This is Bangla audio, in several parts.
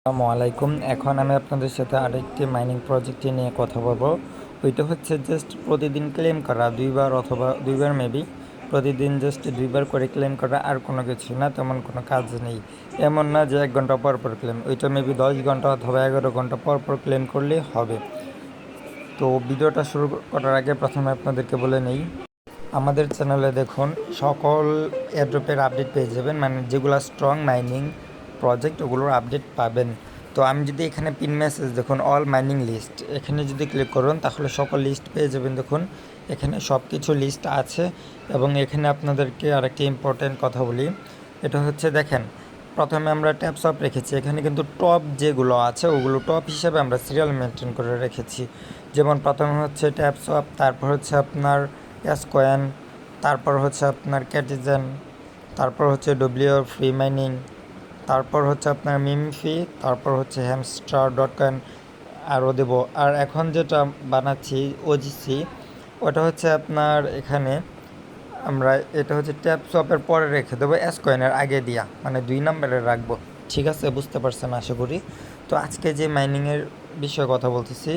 আসসালামু আলাইকুম। এখন আমি আপনাদের সাথে আরেকটি মাইনিং প্রজেক্ট নিয়ে কথা বলবো। ওইটা হচ্ছে জাস্ট প্রতিদিন ক্লেম করা 2 বার অথবা 2 বার মেবি, প্রতিদিন জাস্ট 2 বার করে ক্লেম করা, আর কোনো কিছু না, তেমন কোনো কাজ নেই। এমন না যে 1 ঘন্টা পর পর ক্লেম, ওইটা মেবি 10 ঘন্টা অথবা 11 ঘন্টা পর পর ক্লেম করলেই হবে। তো ভিডিওটা শুরু করার আগে প্রথমে আপনাদেরকে বলে নেই, আমাদের চ্যানেলে দেখুন সকল এয়ারড্রপের আপডেট পেয়ে যাবেন, মানে যেগুলো স্ট্রং মাইনিং প্রজেক্ট ওগুলোর আপডেট পাবেন। তো আমি যদি এখানে পিন মেসেজ দেখুন অল মাইনিং লিস্ট, এখানে যদি ক্লিক করুন তাহলে সকল লিস্ট পেয়ে যাবেন। দেখুন এখানে সব কিছু লিস্ট আছে। এবং এখানে আপনাদেরকে আরেকটি ইম্পর্টেন্ট কথা বলি, এটা হচ্ছে দেখেন প্রথমে আমরা ট্যাপস অফ রেখেছি, এখানে কিন্তু টপ যেগুলো আছে ওগুলো টপ হিসেবে আমরা সিরিয়াল মেনটেন করে রেখেছি। যেমন প্রথমে হচ্ছে ট্যাপস অফ, তারপর হচ্ছে আপনার এসকয়েন, তারপর হচ্ছে আপনার ক্যাটিজেন, তারপর হচ্ছে ডব্লিউ ফ্রি মাইনিং, তারপর হচ্ছে আপনার মিমফি, তারপর হচ্ছে হ্যামস্টার ডট কয়েন আরও দেবো। আর এখন যেটা বানাচ্ছি ওজিসি, ওটা হচ্ছে আপনার এখানে আমরা এটা হচ্ছে ট্যাপ শপের পরে রেখে দেবো, এসকয়েনের আগে দিয়া, মানে 2 নম্বরে রাখবো। ঠিক আছে, বুঝতে পারছেন আশা করি। তো আজকে যে মাইনিংয়ের বিষয়ে কথা বলতেছি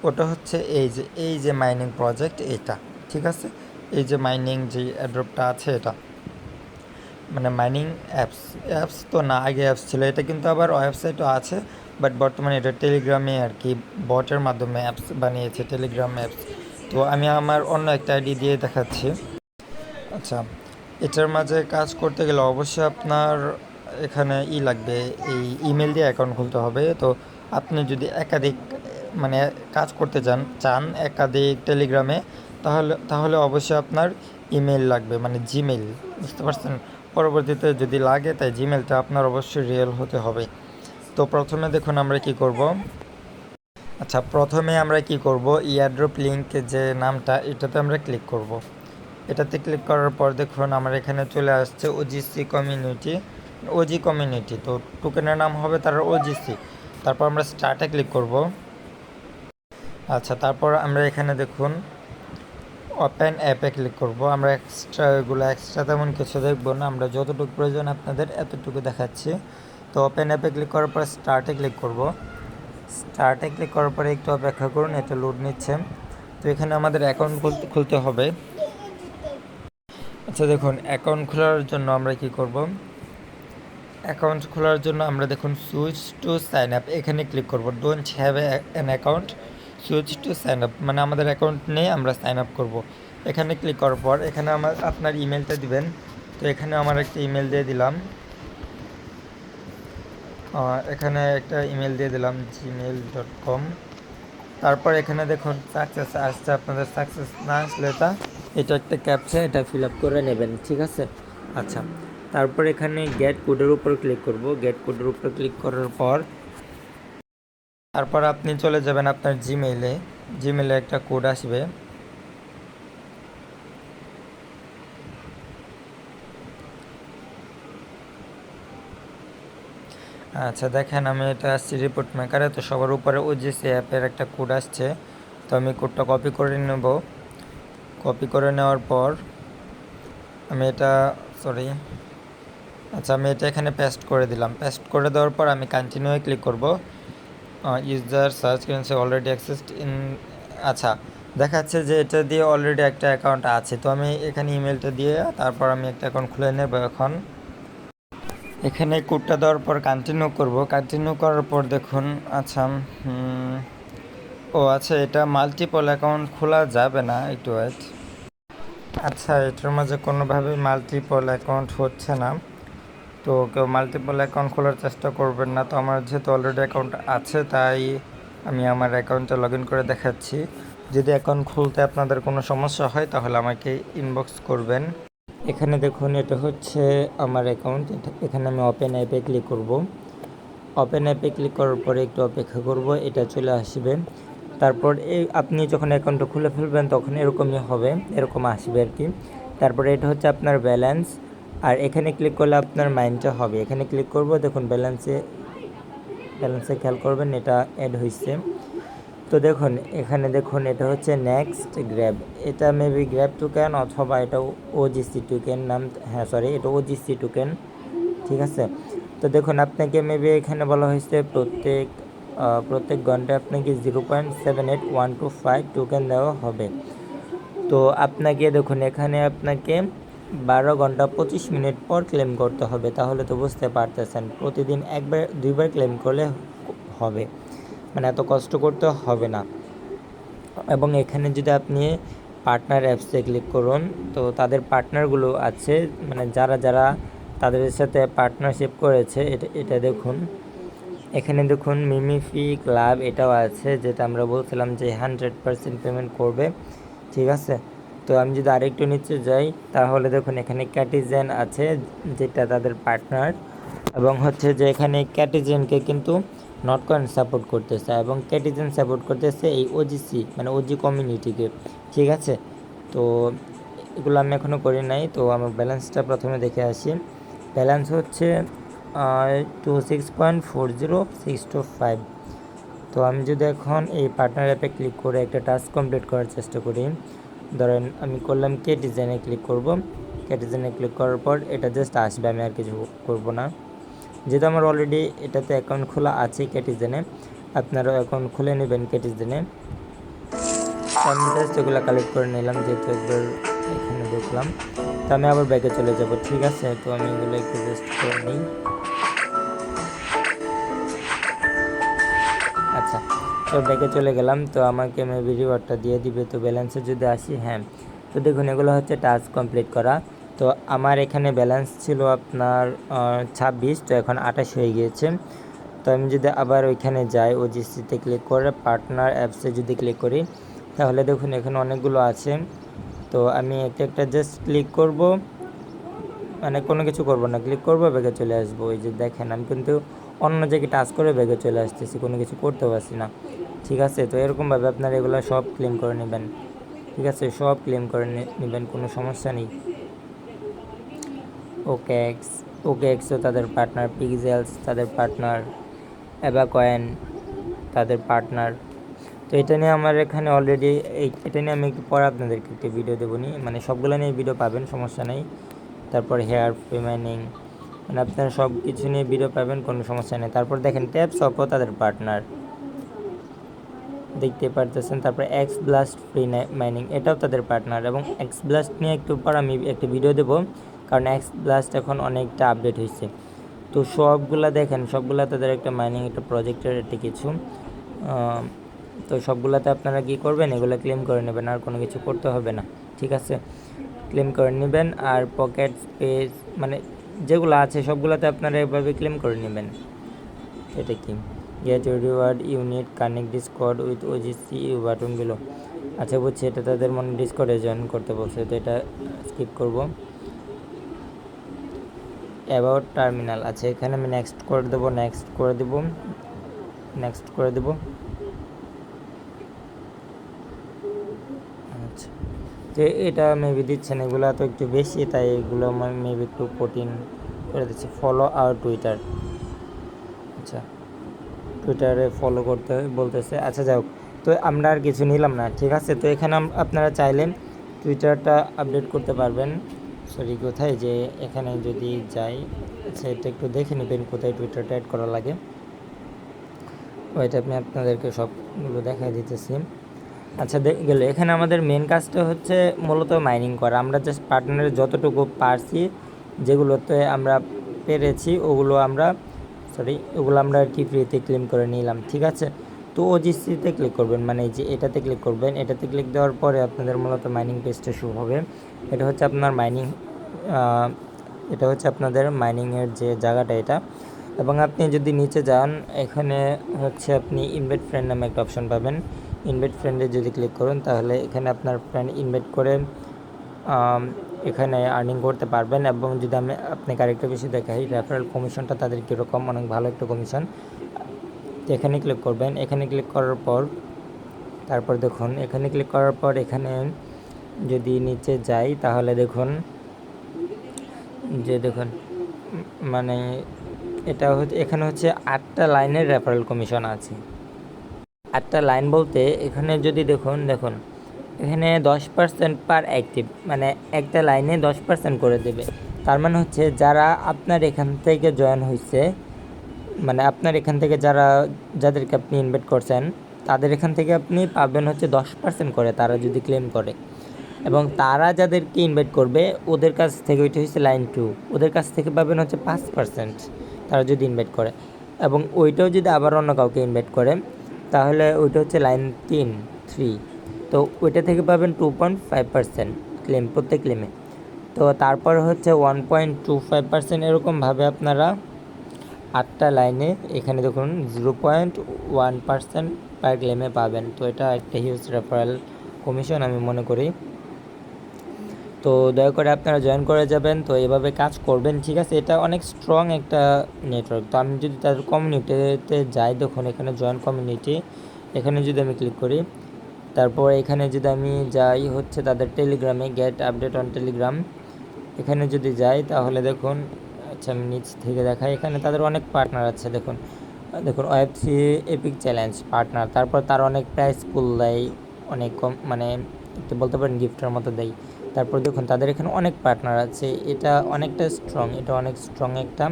ওটা হচ্ছে এই যে মাইনিং প্রজেক্ট এটা। ঠিক আছে, এই যে মাইনিং যে অ্যাড্রপটা আছে এটা মানে মাইনিং অ্যাপস তো না, আগে অ্যাপস ছিল, এটা কিন্তু আবার ওয়েবসাইটও আছে, বাট বর্তমানে এটা টেলিগ্রামে আর কি বটের মাধ্যমে অ্যাপস বানিয়েছে, টেলিগ্রাম অ্যাপস। তো আমি আমার অন্য একটা আইডি দিয়ে দেখাচ্ছি। আচ্ছা, এটার মাঝে কাজ করতে গেলে অবশ্যই আপনার এখানে লাগবে, এই ইমেল দিয়ে অ্যাকাউন্ট খুলতে হবে। তো আপনি যদি একাধিক মানে কাজ করতে চান একাধিক টেলিগ্রামে, তাহলে তাহলে অবশ্যই আপনার ইমেল লাগবে, মানে জিমেল, বুঝতে পারছেন। পরবর্তীতে যদি লাগে তাই জিমেলটা আপনার অবশ্যই রিয়েল হতে হবে। তো প্রথমে দেখুন আমরা কি করব। আচ্ছা, প্রথমে আমরা কি করব, ইয়ারড্রপ লিঙ্ক যে নামটা এটাতে আমরা ক্লিক করব। এটাতে ক্লিক করার পর দেখুন আমার এখানে চলে আসছে ওজিসি কমিউনিটি, ওজি কমিউনিটি। তো টোকেনের নাম হবে তার ওজিসি। তারপর আমরা স্টার্টে ক্লিক করব। আচ্ছা, তারপর আমরা এখানে দেখুন ওপেন অ্যাপে ক্লিক করব। আমরা এক্সট্রা তেমন কিছু দেখবো না, আমরা যতটুকু প্রয়োজন আপনাদের এতটুকু দেখাচ্ছি। তো ওপেন অ্যাপে ক্লিক করার পর স্টার্টে ক্লিক করব। স্টার্টে ক্লিক করার পরে একটু অপেক্ষা করুন, এটা লোড নিচ্ছে। তো এখানে আমাদের অ্যাকাউন্ট খুলতে হবে। আচ্ছা দেখুন, অ্যাকাউন্ট খোলার জন্য আমরা কি করব, অ্যাকাউন্ট খোলার জন্য আমরা দেখুন সুইচ টু সাইন আপ এখানে ক্লিক করব। Don't have an account, switch to sign up, মানে আমাদের অ্যাকাউন্ট নেই, আমরা সাইন আপ করব। এখানে ক্লিক করার পর এখানে আপনার ইমেলটা দিবেন। তো এখানে আমার একটা ইমেল দিয়ে দিলাম, এখানে একটা ইমেল দিয়ে দিলাম gmail.com। তারপর এখানে দেখুন সাকসেস আসছে, আপনাদের সাকসেস না আসলে এটা একটা ক্যাপচা, এটা ফিল আপ করে নেবেন। ঠিক আছে। আচ্ছা, তারপর এখানে গেট কোডের উপর ক্লিক করব। গেট কোডের উপর ক্লিক করার পর তারপর আপনি চলে যাবেন আপনার জিমেইলে একটা কোড আসবে। আচ্ছা দেখেন, আমি এটা আসছি রিপোর্ট মেকারে, তো সবার উপরে ওজিসি অ্যাপের একটা কোড আসছে। তো আমি কোডটা কপি করে নেব। কপি করে নেওয়ার পর আমি এটা আমি এটা এখানে পেস্ট করে দিলাম। পেস্ট করে দেওয়ার পর আমি কন্টিনিউয়ে ক্লিক করব। User search currency already accessed in, আচ্ছা দেখাচ্ছে যে এটা দিয়ে অলরেডি একটা অ্যাকাউন্ট আছে। তো আমি এখানে ইমেলটা দিয়ে তারপর আমি একটা অ্যাকাউন্ট খুলে নেব। এখন এখানে কোডটা দেওয়ার পর কন্টিনিউ করব। কন্টিনিউ করার পর দেখুন, আচ্ছা আচ্ছা, এটা মাল্টিপল অ্যাকাউন্ট খোলা যাবে না, একটু ওয়েট। আচ্ছা, এটার মাঝে কোনোভাবেই মাল্টিপল অ্যাকাউন্ট হচ্ছে না। তো কেউ মাল্টিপল অ্যাকাউন্ট খোলার চেষ্টা করবেন না। তো আমার যেহেতু অলরেডি অ্যাকাউন্ট আছে তাই আমি আমার অ্যাকাউন্টে লগ ইন করে দেখাচ্ছি। যদি অ্যাকাউন্ট খুলতে আপনাদের কোনো সমস্যা হয় তাহলে আমাকে ইনবক্স করবেন। এখানে দেখুন এটা হচ্ছে আমার অ্যাকাউন্ট, এখানে আমি ওপেন অ্যাপে ক্লিক করব। ওপেন অ্যাপে ক্লিক করার পরে একটু অপেক্ষা করব, এটা চলে আসবে। তারপর আপনি যখন অ্যাকাউন্টটা খুলে ফেলবেন তখন এরকমই হবে, এরকম আসবে আর কি। তারপরে এটা হচ্ছে আপনার ব্যালেন্স, আর এখানে ক্লিক করলে আপনার মাইনটা হবে। এখানে ক্লিক করব, দেখুন ব্যালেন্সে খেয়াল করবেন এটা অ্যাড হয়েছে। তো দেখুন এখানে দেখুন এটা হচ্ছে নেক্সট গ্র্যাব, এটা মেবি গ্র্যাব টোকেন অথবা এটা ওজিসি টোকেন নাম, হ্যাঁ সরি এটা ওজিসি টোকেন। ঠিক আছে। তো দেখুন আপনাকে মেবি এখানে বলা হয়েছে প্রত্যেক ঘন্টায় আপনাকে 0.7812 টোকেন দেওয়া হবে। তো আপনাকে দেখুন এখানে আপনাকে 12 ঘন্টা 25 মিনিট পর ক্লেম করতে হবে। তাহলে তো বুঝতে পারতেছেন প্রতিদিন একবার দুইবার ক্লেম করলে হবে, মানে এত কষ্ট করতে হবে না। এবং এখানে যদি আপনি পার্টনার অ্যাপসে ক্লিক করুন, তো তাদের পার্টনারগুলো আছে, মানে যারা যারা তাদের সাথে পার্টনারশিপ করেছে এটা দেখুন। এখানে দেখুন মিমিফি ক্লাব এটাও আছে, যেটা আমরা বলছিলাম যে 100% পেমেন্ট করবে, ঠিক আছে। তো আমি যদি আরেকটু নিচে যাই তাহলে দেখুন এখানে ক্যাটিজেন আছে, যেটা তাদের পার্টনার, এবং হচ্ছে যে এখানে ক্যাটিজেনকে কিন্তু নটকয়েন সাপোর্ট করতেছে এবং ক্যাটিজেন সাপোর্ট করতেছে এই ওজিসি মানে ওজি কমিউনিটিকে, ঠিক আছে। তো এগুলো আমি এখনও করি নাই। তো আমার ব্যালেন্সটা প্রথমে দেখে আসি। ব্যালেন্স হচ্ছে 26.40625। তো আমি যদি এখন এই পার্টনার অ্যাপে ক্লিক করে একটা টাস্ক কমপ্লিট করার চেষ্টা করি, ধরেন আমি করলাম ক্যাটিজেনে ক্লিক করব। ক্যাটিজেনে ক্লিক করার পর এটা জাস্ট আসবে, আমি আর কিছু করব না, যেহেতু আমার অলরেডি এটাতে অ্যাকাউন্ট খোলা আছে ক্যাটিজেনে। আপনারাও অ্যাকাউন্ট খুলে নেবেন ক্যাটিজেনে। আমি জাস্ট এগুলো কালেক্ট করে নিলাম, যেহেতু একবার এখানে ঢুকলাম। তো আমি আবার ব্যাগে চলে যাব, ঠিক আছে। তো আমি এগুলো একটু জাস্ট করে নিই। আচ্ছা, তো ব্যাগে চলে গেলাম। তো আমাকে মেবি রিওয়ার্ডটা দিয়ে দিবে। তো ব্যালেন্সে যদি আসি, হ্যাঁ, তো দেখুন এগুলো হচ্ছে টাস্ক কমপ্লিট করা। তো আমার এখানে ব্যালেন্স ছিল আপনার 26, তো এখন 28 হয়ে গিয়েছে। তো আমি যদি আবার ওইখানে যাই, ওজিসিতে ক্লিক করে পার্টনার অ্যাপসে যদি ক্লিক করি, তাহলে দেখুন এখানে অনেকগুলো আছে। তো আমি একটা একটা জাস্ট ক্লিক করব, মানে কোনো কিছু করব না, ক্লিক করব, ব্যাগে চলে আসবো। ওই যে দেখেন আমি কিন্তু অন্য জায়গায় টাচ করে ব্যাগে চলে আসতেছি, কোনো কিছু করতে পারছি না, ঠিক আছে। তো এরকমভাবে আপনারা এগুলো সব ক্লেম করে নেবেন, ঠিক আছে, সব ক্লেম করে নেবেন, কোনো সমস্যা নেই। ওকেএক্সও তাদের পার্টনার, পিক্সেলস তাদের পার্টনার, অ্যাবাকয়েন তাদের পার্টনার। তো এটা নিয়ে আমার এখানে অলরেডি এটা নিয়ে আমি একটু পরে আপনাদেরকে একটি ভিডিও দেবো নি, মানে সবগুলো নিয়ে ভিডিও পাবেন, সমস্যা নেই। তারপর হেয়ার রিমাইনিং, মানে আপনারা সব কিছু নিয়ে ভিডিও পাবেন, কোনো সমস্যা নেই। তারপর দেখেন ট্যাপসপও তাদের পার্টনার, দেখতে পারতেছেন। তারপর এক্স ব্লাস্ট ফ্রি মাইনিং এটাও তাদের পার্টনার, এবং এক্স ব্লাস্ট নিয়ে একটু পর আমি একটা ভিডিও দেবো, কারণ এক্স ব্লাস্ট এখন অনেকটা আপডেট হয়েছে। তো সবগুলা দেখেন, সবগুলা তাদের একটা মাইনিং একটা প্রজেক্টের একটা কিছু। তো সবগুলাতে আপনারা কী করবেন, এগুলো ক্লেম করে নেবেন, আর কোনো কিছু করতে হবে না, ঠিক আছে। ক্লেম করে নেবেন। আর পকেট স্পেস মানে যেগুলো আছে সবগুলোতে আপনারা এভাবে ক্লেম করে নেবেন। এটা কি get reward unit connect discord with OGC button below. আচ্ছা বুঝছি, এটা তাদের মনে ডিসকর্ডে জয়েন করতে বলছে, তো এটা স্কিপ করব। অ্যাবাউট টার্মিনাল, আচ্ছা এখানে আমি নেক্সট করে দেবো, নেক্সট করে দেবো। আচ্ছা, তো এটা মেবি দিচ্ছেন, এগুলো তো একটু বেশি, তাই এগুলো মেবি একটু কঠিন করে দিচ্ছে। ফলো আর টুইটার, আচ্ছা টুইটারে ফলো করতে বলতেছে। আচ্ছা যাই হোক, তো আমরা আর কিছু নিলাম না, ঠিক আছে। তো এখানে আপনারা চাইলে টুইটারটা আপডেট করতে পারবেন। সরি, কোথায় যে এখানে যদি যাই, আচ্ছা এটা একটু দেখে নেবেন কোথায় টুইটারটা অ্যাড করা লাগে, ওইটা আমি আপনাদেরকে সবগুলো দেখাই দিতেছি। আচ্ছা গেলে এখানে আমাদের মেন কাজটা হচ্ছে মূলত মাইনিং করা। আমরা জাস্ট পার্টনারে যতটুকু পারছি, যেগুলোতে আমরা পেরেছি ওগুলো আমরা আর কি ফ্রিতে ক্লেম করে নিলাম, ঠিক আছে। তো ওজিসিতে ক্লিক করবেন, মানে এই যে এটাতে ক্লিক করবেন। এটাতে ক্লিক দেওয়ার পরে আপনাদের মূলত মাইনিং পেজটা শুরু হবে। এটা হচ্ছে আপনার মাইনিং, এটা হচ্ছে আপনাদের মাইনিংয়ের যে জায়গাটা এটা। এবং আপনি যদি নিচে যান, এখানে হচ্ছে আপনি ইনভাইট ফ্রেন্ড নামে একটা অপশন পাবেন। ইনভাইট ফ্রেন্ডে যদি ক্লিক করুন, তাহলে এখানে আপনার ফ্রেন্ড ইনভাইট করে এখানে আর্নিং করতে পারবেন। এবং যদি আমি আপনাকে আরেকটা বিষয় দেখাই, রেফারেল কমিশনটা তাদের কীরকম, অনেক ভালো একটা কমিশন। তো এখানে ক্লিক করবেন। এখানে ক্লিক করার পর তারপর দেখুন, এখানে ক্লিক করার পর এখানে যদি নিচে যাই, তাহলে দেখুন মানে এটা হচ্ছে, এখানে হচ্ছে 8টা লাইনের রেফারেল কমিশন আছে। 8টা লাইন বলতে এখানে যদি দেখুন এখানে 10% পার অ্যাক্টিভ, মানে একটা লাইনে 10% করে দেবে। তার মানে হচ্ছে যারা আপনার এখান থেকে জয়েন হয়েছে, মানে আপনার এখান থেকে যাদেরকে আপনি ইনভাইট করছেন তাদের এখান থেকে আপনি পাবেন হচ্ছে 10% করে তারা যদি ক্লেম করে, এবং তারা যাদেরকে ইনভাইট করবে ওদের কাছ থেকে, ওইটা হচ্ছে লাইন 2, ওদের কাছ থেকে পাবেন হচ্ছে 5% তারা যদি ইনভাইট করে, এবং ওইটাও যদি আবার অন্য কাউকে ইনভাইট করে তাহলে ওইটা হচ্ছে লাইন 3, তো ওইটা থেকে পাবেন 2.5% ক্লেম প্রত্যেক ক্লেমে। তো তারপর হচ্ছে 1.25% এরকমভাবে আপনারা 8টা লাইনে এখানে দেখুন 0.1% পার ক্লেমে পাবেন। তো এটা একটা হিউজ রেফারেল কমিশন আমি মনে করি। তো দয়া করে আপনারা জয়েন করে যাবেন, তো এভাবে কাজ করবেন, ঠিক আছে। এটা অনেক স্ট্রং একটা নেটওয়ার্ক। তো আমি যদি তাদের কমিউনিটিতে যাই, দেখুন এখানে জয়েন কমিউনিটি, এখানে যদি আমি ক্লিক করি, তারপর এখানে যদি আমি যাই হচ্ছে তাদের টেলিগ্রামে, গেট আপডেট অন টেলিগ্রাম, এখানে যদি যাই তাহলে দেখুন, আচ্ছা আমি নিচ থেকে দেখাই, এখানে তাদের অনেক পার্টনার আছে। দেখুন ওয়েব3 এপিক চ্যালেঞ্জ পার্টনার, তারপর তার অনেক প্রাইস পুল দেয়, অনেক কম, মানে একটু বলতে পারেন গিফটের মতো দেয়। তারপর দেখুন তাদের এখানে অনেক পার্টনার আছে, এটা অনেকটা স্ট্রং, এটা অনেক স্ট্রং একটা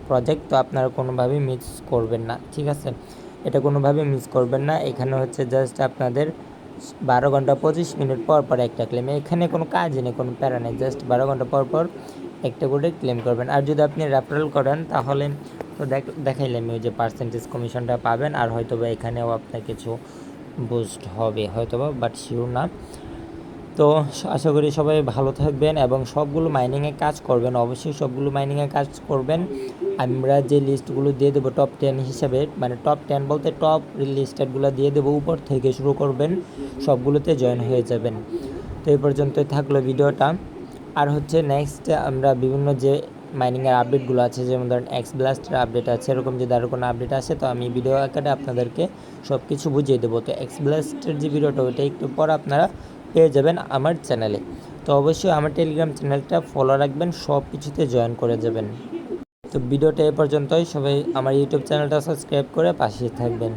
প্রজেক্ট। তো আপনারা কোনোভাবেই মিস করবেন না, ঠিক আছে, এটা কোনোভাবেই মিস করবেন না। এখানে হচ্ছে জাস্ট আপনাদের 12 ঘন্টা 25 মিনিট পর পর একটা ক্লেম, এখানে কোনো কাজই নেই, কোনো প্যারা নেই, জাস্ট 12 ঘন্টা পর পর একটা করে ক্লেম করবেন। আর যদি আপনি রেফারেল করেন তাহলে তো দেখাইলাম ওই যে পার্সেন্টেজ কমিশনটা পাবেন, আর হয়তোবা এখানেও আপনার কিছু বুস্ট হবে হয়তোবা, বাট শিওর না। তো আশা করি সবাই ভালো থাকবেন এবং সবগুলো মাইনিংয়ে কাজ করবেন, অবশ্যই সবগুলো মাইনিংয়ে কাজ করবেন। আমরা যে লিস্টগুলো দিয়ে দেবো টপ 10 হিসাবে, মানে টপ 10 বলতে টপ লিস্টেডগুলো দিয়ে দেবো, উপর থেকে শুরু করবেন, সবগুলোতে জয়েন হয়ে যাবেন। তো এই পর্যন্তই থাকলো ভিডিওটা। আর হচ্ছে নেক্সট আমরা বিভিন্ন যে মাইনিংয়ের আপডেটগুলো আছে, যেমন ধরেন এক্স ব্লাস্টের আপডেট আছে, এরকম যদি আরও কোনো আপডেট আসে তো আমি ভিডিও আকারে আপনাদেরকে সব কিছু বুঝিয়ে দেবো। তো এক্স ব্লাস্টের যে ভিডিওটা ওইটা একটু পর আপনারা পেয়ে যাবেন আমার চ্যানেলে। তো অবশ্যই আমার টেলিগ্রাম চ্যানেলটা ফলো রাখবেন, সব কিছুতে জয়েন করে যাবেন। তো ভিডিওটা এ পর্যন্তই, সবাই আমার ইউটিউব চ্যানেলটা সাবস্ক্রাইব করে পাশে থাকবেন।